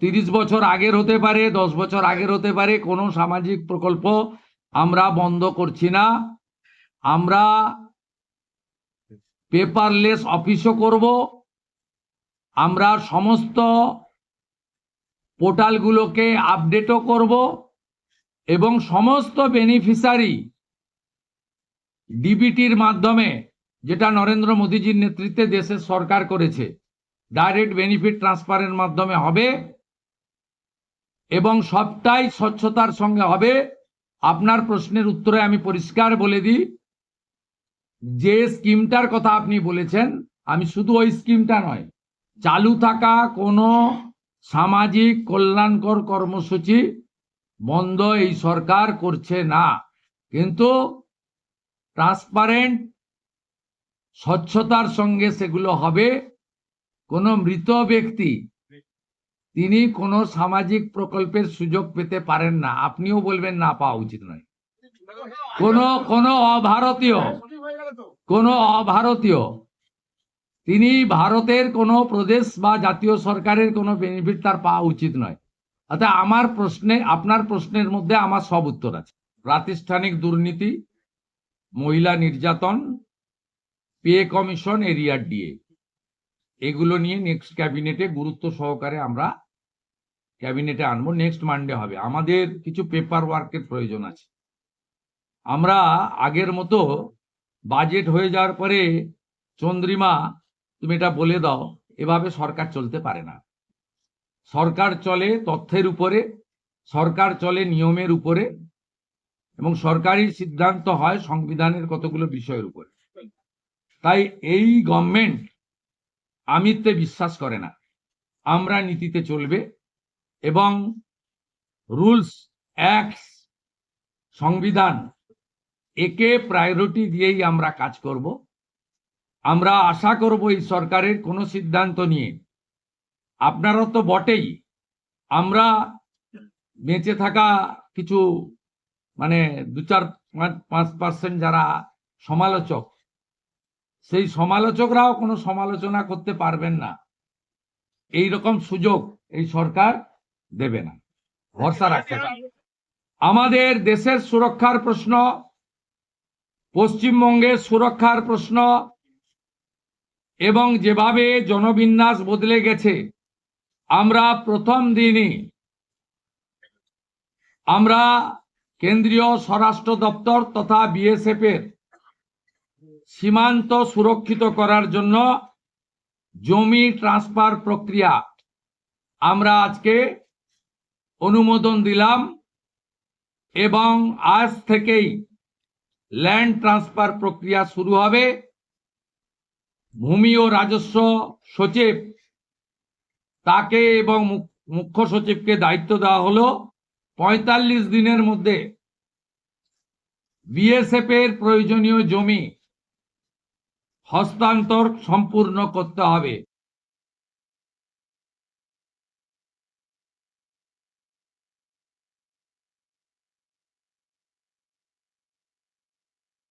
30 বছর আগের হতে পারে, 10 বছর আগের হতে পারে, কোনো সামাজিক প্রকল্প আমরা বন্ধ করছি না। আমরা পেপারলেস অফিসও করব, আমরা সমস্ত পোর্টালগুলোকে আপডেটও করব এবং সমস্ত বেনিফিশিয়ারি ডিবিটির মাধ্যমে, যেটা নরেন্দ্র মোদীজির নেতৃত্বে দেশের সরকার করেছে, ডাইরেক্ট বেনিফিট ট্রান্সফারের মাধ্যমে হবে এবং সবটাই স্বচ্ছতার সঙ্গে হবে। আপনার প্রশ্নের উত্তরে আমি পরিষ্কার বলে দিই, যে স্কিমটার কথা আপনি বলেছেন, আমি শুধু ওই স্কিমটা নয়, চালু থাকা কোনো সামাজিক কল্যাণকর কর্মসূচি বন্ধ এই সরকার করছে না, কিন্তু ট্রান্সপারেন্ট স্বচ্ছতার সঙ্গে সেগুলো হবে। কোনো মৃত ব্যক্তি তিনি কোনো সামাজিক প্রকল্পের সুযোগ পেতে পারেন না, আপনিও বলবেন না পাওয়া উচিত নয়। কোনো অভারতীয় তিনি ভারতের কোনো প্রদেশ বা জাতীয় সরকারের কোনো বেনিফিট তার পাওয়া উচিত নয়। অর্থাৎ আমার প্রশ্নে, আপনার প্রশ্নের মধ্যে আমার সব উত্তর আছে। প্রাতিষ্ঠানিক দুর্নীতি, মহিলা নির্যাতন, পে কমিশন, এরিয়ার ডিএ, এগুলো নিয়ে নেক্সট ক্যাবিনেটে গুরুত্ব সহকারে আমরা ক্যাবিনেটে আনবো। নেক্সট মানডে হবে। আমাদের কিছু পেপার ওয়ার্কের প্রয়োজন আছে। আমরা আগের মতো বাজেট হয়ে যাওয়ার পরে চন্দ্রিমা তুমি এটা বলে দাও, এভাবে সরকার চলতে পারে না। সরকার চলে তথ্যের উপরে, সরকার চলে নিয়মের উপরে, এবং সরকারি সিদ্ধান্ত হয় সংবিধানের কতগুলো বিষয়ের উপরে। তাই এই গভর্নমেন্ট আমিত্বে বিশ্বাস করে না, আমরা নীতিতে চলবে এবং রুলস, অ্যাক্টস, সংবিধান, একে প্রায়োরিটি দিয়েই আমরা কাজ করব। আমরা আশা করব এই সরকারের কোনো সিদ্ধান্ত নিয়ে, আপনারা তো বটেই, আমরা বেঁচে থাকা কিছু মানে 2-4-5% যারা সমালোচক, সেই সমালোচকরাও কোনো সমালোচনা করতে পারবেন না, এই রকম সুযোগ এই সরকার দেবে না, ভরসা রাখতে পারে। আমাদের দেশের সুরক্ষার প্রশ্ন, পশ্চিমবঙ্গের সুরক্ষার প্রশ্ন এবং যেভাবে জনবিন্যাস বদলে গেছে, আমরা প্রথম দিনই আমরা কেন্দ্রীয় স্বরাষ্ট্র দপ্তর তথা বিএসএফ এর সীমান্ত সুরক্ষিত করার জন্য জমি ট্রান্সফার প্রক্রিয়া আমরা আজকে অনুমোদন দিলাম এবং আজ থেকেই ল্যান্ড ট্রান্সফার প্রক্রিয়া শুরু হবে। ভূমি ও রাজস্ব সচিব তাকে এবং মুখ্য সচিবকে দায়িত্ব দেওয়া হলো 45 দিনের মধ্যে বিএসএফ এর প্রয়োজনীয় জমি হস্তান্তর সম্পূর্ণ করতে হবে।